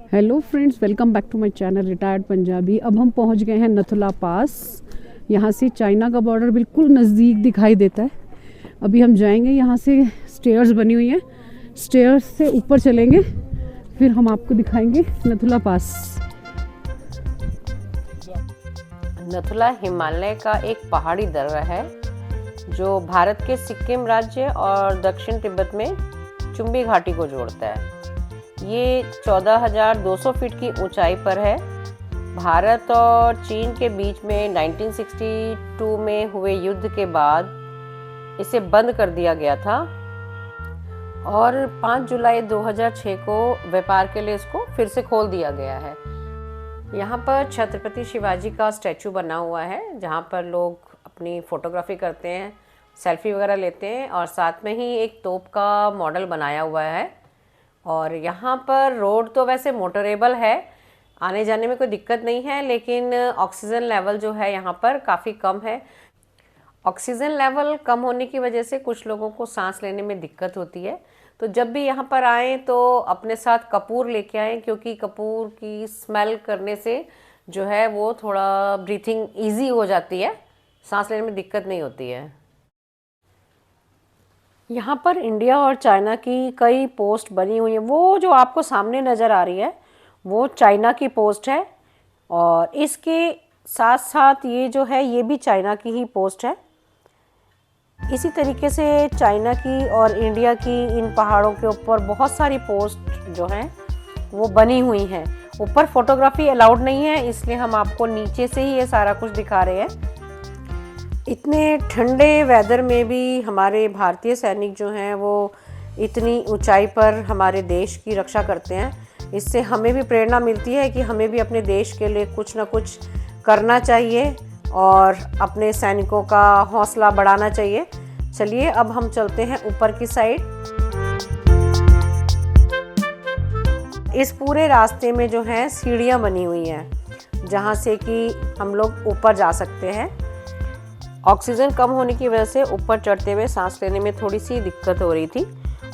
Hello friends, welcome back to my channel retired Punjabi. अब हम पहुंच गए हैं नथुला पास। यहाँ से चाइना का बॉर्डर बिल्कुल नज़दीक दिखाई देता है। अभी हम जाएंगे, यहाँ से स्टेयर्स बनी हुई हैं, स्टेयर्स से ऊपर चलेंगे, फिर हम आपको दिखाएंगे नथुला पास। नथुला हिमालय का एक पहाड़ी दर्रा है जो भारत के सिक्किम राज्य और दक्षिण तिब्बत में चुंबी घाटी को जोड़ता है। ये 14,200 फीट की ऊंचाई पर है। भारत और चीन के बीच में 1962 में हुए युद्ध के बाद इसे बंद कर दिया गया था और 5 जुलाई 2006 को व्यापार के लिए इसको फिर से खोल दिया गया है। यहाँ पर छत्रपति शिवाजी का स्टैचू बना हुआ है, जहाँ पर लोग अपनी फोटोग्राफी करते हैं, सेल्फी वगैरह लेते हैं, और साथ में ही एक तोप का मॉडल बनाया हुआ है। और यहाँ पर रोड तो वैसे मोटरेबल है, आने जाने में कोई दिक्कत नहीं है, लेकिन ऑक्सीजन लेवल जो है यहाँ पर काफ़ी कम है। ऑक्सीजन लेवल कम होने की वजह से कुछ लोगों को सांस लेने में दिक्कत होती है। तो जब भी यहाँ पर आएँ तो अपने साथ कपूर लेके आएँ, क्योंकि कपूर की स्मेल करने से जो है वो थोड़ा ब्रीथिंग ईजी हो जाती है, सांस लेने में दिक्कत नहीं होती है। यहाँ पर इंडिया और चाइना की कई पोस्ट बनी हुई है। वो जो आपको सामने नज़र आ रही है वो चाइना की पोस्ट है, और इसके साथ साथ ये जो है ये भी चाइना की ही पोस्ट है। इसी तरीके से चाइना की और इंडिया की इन पहाड़ों के ऊपर बहुत सारी पोस्ट जो हैं वो बनी हुई हैं। ऊपर फोटोग्राफी अलाउड नहीं है, इसलिए हम आपको नीचे से ही ये सारा कुछ दिखा रहे हैं। इतने ठंडे वेदर में भी हमारे भारतीय सैनिक जो हैं वो इतनी ऊंचाई पर हमारे देश की रक्षा करते हैं। इससे हमें भी प्रेरणा मिलती है कि हमें भी अपने देश के लिए कुछ ना कुछ करना चाहिए और अपने सैनिकों का हौसला बढ़ाना चाहिए। चलिए अब हम चलते हैं ऊपर की साइड। इस पूरे रास्ते में जो है सीढ़ियाँ बनी हुई हैं, जहाँ से कि हम लोग ऊपर जा सकते हैं। ऑक्सीजन कम होने की वजह से ऊपर चढ़ते हुए सांस लेने में थोड़ी सी दिक्कत हो रही थी।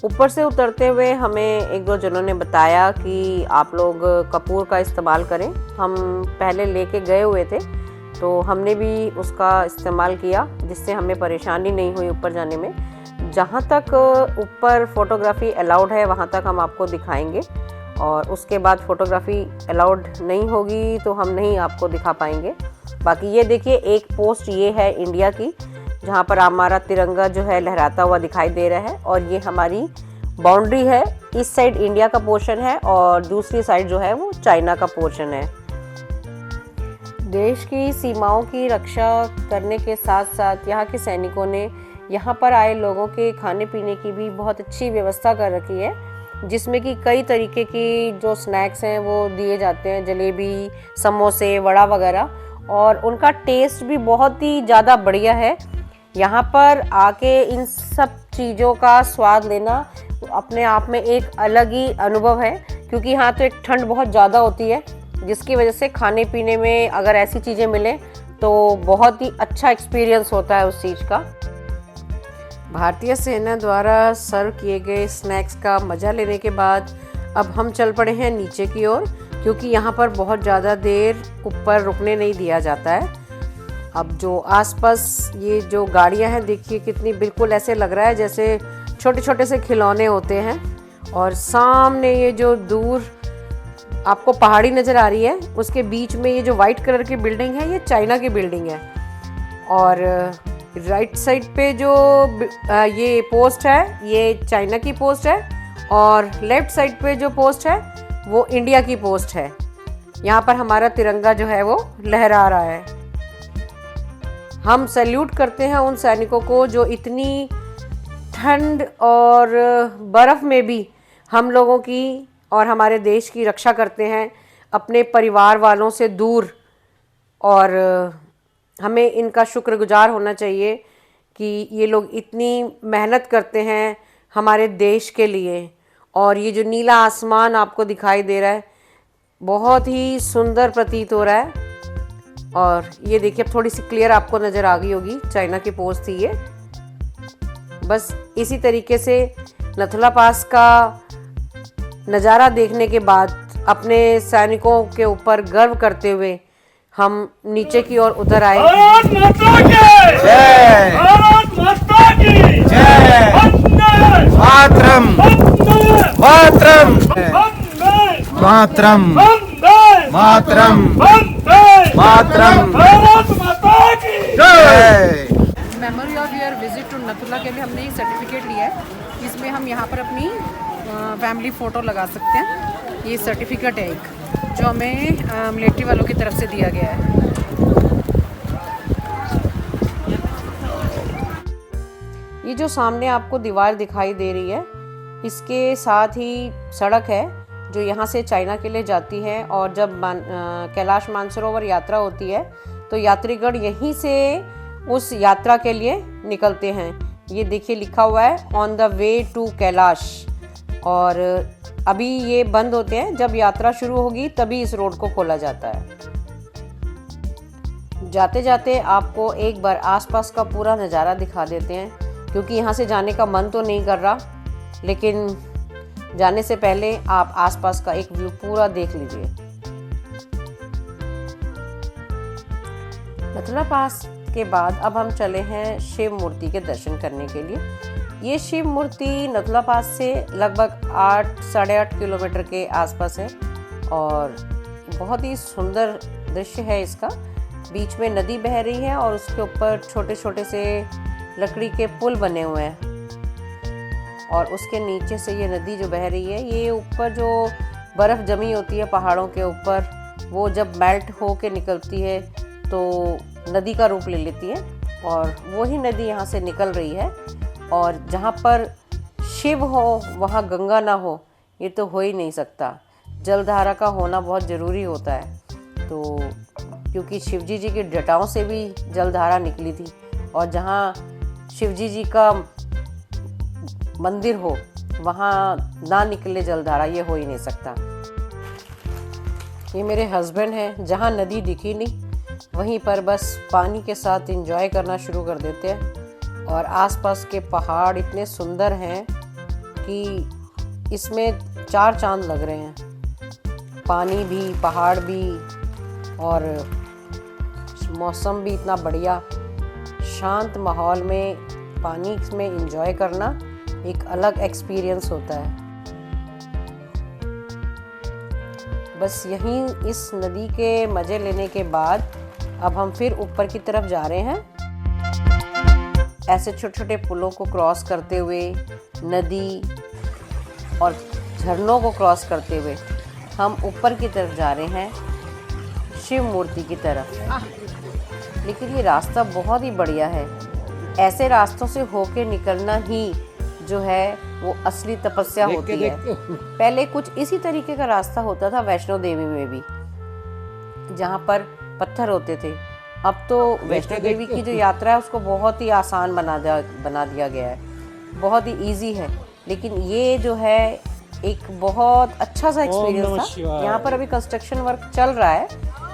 ऊपर से उतरते हुए हमें एक दो जनों ने बताया कि आप लोग कपूर का इस्तेमाल करें। हम पहले लेके गए हुए थे तो हमने भी उसका इस्तेमाल किया, जिससे हमें परेशानी नहीं हुई ऊपर जाने में। जहाँ तक ऊपर फोटोग्राफी अलाउड है वहाँ तक हम आपको दिखाएंगे, और उसके बाद फोटोग्राफी अलाउड नहीं होगी तो हम नहीं आपको दिखा पाएंगे। बाकी ये देखिए, एक पोस्ट ये है इंडिया की, जहाँ पर हमारा तिरंगा जो है लहराता हुआ दिखाई दे रहा है, और ये हमारी बाउंड्री है। इस साइड इंडिया का पोर्शन है और दूसरी साइड जो है वो चाइना का पोर्शन है। देश की सीमाओं की रक्षा करने के साथ साथ यहाँ के सैनिकों ने यहाँ पर आए लोगों के खाने पीने की भी बहुत अच्छी व्यवस्था कर रखी है, जिसमें कि कई तरीके की जो स्नैक्स हैं वो दिए जाते हैं, जलेबी, समोसे, वड़ा वगैरह, और उनका टेस्ट भी बहुत ही ज़्यादा बढ़िया है। यहाँ पर आके इन सब चीज़ों का स्वाद लेना अपने आप में एक अलग ही अनुभव है, क्योंकि यहाँ तो एक ठंड बहुत ज़्यादा होती है, जिसकी वजह से खाने पीने में अगर ऐसी चीज़ें मिलें तो बहुत ही अच्छा एक्सपीरियंस होता है उस चीज़ का। भारतीय सेना द्वारा सर्व किए गए स्नैक्स का मज़ा लेने के बाद अब हम चल पड़े हैं नीचे की ओर, क्योंकि यहाँ पर बहुत ज़्यादा देर ऊपर रुकने नहीं दिया जाता है। अब जो आसपास ये जो गाड़ियाँ हैं देखिए कितनी, बिल्कुल ऐसे लग रहा है जैसे छोटे छोटे से खिलौने होते हैं। और सामने ये जो दूर आपको पहाड़ी नज़र आ रही है, उसके बीच में ये जो वाइट कलर की बिल्डिंग है ये चाइना की बिल्डिंग है, और राइट साइड पे जो ये पोस्ट है ये चाइना की पोस्ट है, और लेफ्ट साइड पे जो पोस्ट है वो इंडिया की पोस्ट है। यहाँ पर हमारा तिरंगा जो है वो लहरा रहा है। हम सैल्यूट करते हैं उन सैनिकों को जो इतनी ठंड और बर्फ़ में भी हम लोगों की और हमारे देश की रक्षा करते हैं, अपने परिवार वालों से दूर। और हमें इनका शुक्रगुजार होना चाहिए कि ये लोग इतनी मेहनत करते हैं हमारे देश के लिए। और ये जो नीला आसमान आपको दिखाई दे रहा है बहुत ही सुंदर प्रतीत हो रहा है। और ये देखिए, अब थोड़ी सी क्लियर आपको नज़र आ गई होगी, चाइना की पोस्ट थी ये। बस इसी तरीके से नथुला पास का नज़ारा देखने के बाद अपने सैनिकों के ऊपर गर्व करते हुए हम नीचे की ओर उतर आए। भारत माता की जय भारत माता की जय वंदे मातरम वंदे मातरम वंदे मातरम वंदे मातरम वंदे मातरम भारत माता की जय। Memory of your visit to Nathula के लिए हमने एक सर्टिफिकेट लिया है। इसमें हम यहाँ पर अपनी फैमिली फ़ोटो लगा सकते हैं। ये सर्टिफिकेट है एक, जो हमें मिलिट्री वालों की तरफ से दिया गया है। ये जो सामने आपको दीवार दिखाई दे रही है, इसके साथ ही सड़क है जो यहाँ से चाइना के लिए जाती है। और जब कैलाश मानसरोवर यात्रा होती है तो यात्रीगण यहीं से उस यात्रा के लिए निकलते हैं। ये देखिए लिखा हुआ है on the way to Kailash. और अभी ये बंद होते हैं, जब यात्रा शुरू होगी तभी इस रोड को खोला जाता है। जाते जाते आपको एक बार आसपास का पूरा नज़ारा दिखा देते हैं, क्योंकि यहाँ से जाने का मन तो नहीं कर रहा, लेकिन जाने से पहले आप आसपास का एक व्यू पूरा देख लीजिए। नथुला पास के बाद अब हम चले हैं शिव मूर्ति के दर्शन करने के लिए। ये शिव मूर्ति नथुला पास से लगभग 8-8.5 किलोमीटर के आसपास है और बहुत ही सुंदर दृश्य है इसका। बीच में नदी बह रही है और उसके ऊपर छोटे छोटे से लकड़ी के पुल बने हुए हैं और उसके नीचे से ये नदी जो बह रही है, ये ऊपर जो बर्फ़ जमी होती है पहाड़ों के ऊपर, वो जब मेल्ट हो के निकलती है तो नदी का रूप ले लेती है और वही नदी यहाँ से निकल रही है। और जहाँ पर शिव हो वहाँ गंगा ना हो, ये तो हो ही नहीं सकता। जलधारा का होना बहुत ज़रूरी होता है। तो क्योंकि शिवजी जी की जटाओं से भी जलधारा निकली थी और जहाँ शिवजी जी का मंदिर हो वहाँ ना निकले जलधारा, ये हो ही नहीं सकता। ये मेरे हस्बैंड हैं, जहाँ नदी दिखी नहीं वहीं पर बस पानी के साथ एंजॉय करना शुरू कर देते हैं। और आसपास के पहाड़ इतने सुंदर हैं कि इसमें 4 चांद लग रहे हैं। पानी भी, पहाड़ भी और मौसम भी इतना बढ़िया। शांत माहौल में पानी में एंजॉय करना एक अलग एक्सपीरियंस होता है। बस यहीं इस नदी के मज़े लेने के बाद अब हम फिर ऊपर की तरफ जा रहे हैं। ऐसे छोटे छोटे पुलों को क्रॉस करते हुए, नदी और झरनों को क्रॉस करते हुए हम ऊपर की तरफ जा रहे हैं, शिव मूर्ति की तरफ। लेकिन ये रास्ता बहुत ही बढ़िया है। ऐसे रास्तों से होके निकलना ही जो है वो असली तपस्या होती है। पहले कुछ इसी तरीके का रास्ता होता था वैष्णो देवी में भी, जहाँ पर पत्थर होते थे। अब तो वैष्णो देवी की जो यात्रा है उसको बहुत ही आसान बना दिया गया है, बहुत ही इजी है। लेकिन ये जो है एक बहुत अच्छा सा एक्सपीरियंस था। यहाँ पर अभी कंस्ट्रक्शन वर्क चल रहा है,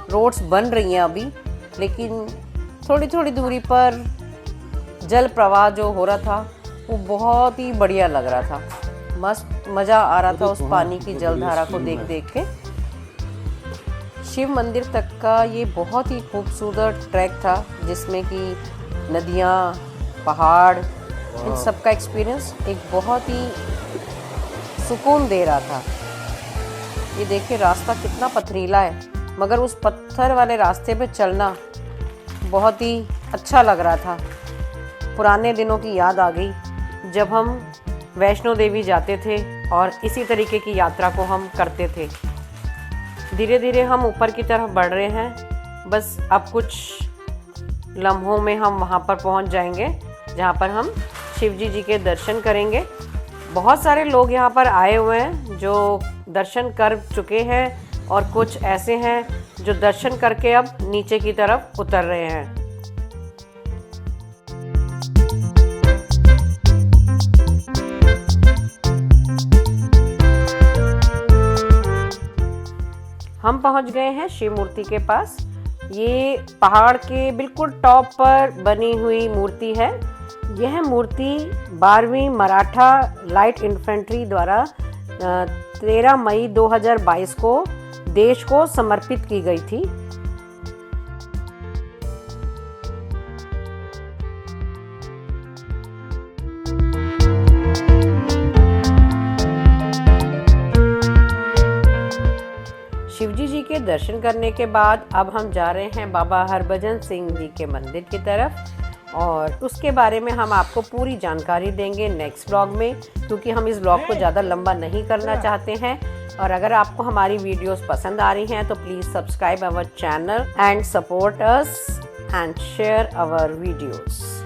रोड्स बन रही हैं अभी, लेकिन थोड़ी थोड़ी दूरी पर जल प्रवाह जो हो रहा था वो बहुत ही बढ़िया लग रहा था। मस्त मज़ा आ रहा था उस पानी की जलधारा को देख देख के। शिव मंदिर तक का ये बहुत ही खूबसूरत ट्रैक था, जिसमें कि नदियाँ, पहाड़, इन सब का एक्सपीरियंस एक बहुत ही सुकून दे रहा था। ये देखिए रास्ता कितना पथरीला है, मगर उस पत्थर वाले रास्ते पे चलना बहुत ही अच्छा लग रहा था। पुराने दिनों की याद आ गई जब हम वैष्णो देवी जाते थे और इसी तरीके की यात्रा को हम करते थे। धीरे धीरे हम ऊपर की तरफ बढ़ रहे हैं। बस अब कुछ लम्हों में हम वहाँ पर पहुँच जाएंगे जहाँ पर हम शिवजी जी के दर्शन करेंगे। बहुत सारे लोग यहाँ पर आए हुए हैं जो दर्शन कर चुके हैं और कुछ ऐसे हैं जो दर्शन करके अब नीचे की तरफ उतर रहे हैं। हम पहुंच गए हैं शिव मूर्ति के पास। ये पहाड़ के बिल्कुल टॉप पर बनी हुई मूर्ति है। यह मूर्ति 12वीं मराठा लाइट इन्फेंट्री द्वारा 13 मई 2022 को देश को समर्पित की गई थी। शिवजी जी के दर्शन करने के बाद अब हम जा रहे हैं बाबा हरभजन सिंह जी के मंदिर की तरफ, और उसके बारे में हम आपको पूरी जानकारी देंगे नेक्स्ट ब्लॉग में, क्योंकि हम इस ब्लॉग को ज़्यादा लंबा नहीं करना चाहते हैं। और अगर आपको हमारी वीडियोस पसंद आ रही हैं तो please subscribe our channel and support us and share our videos.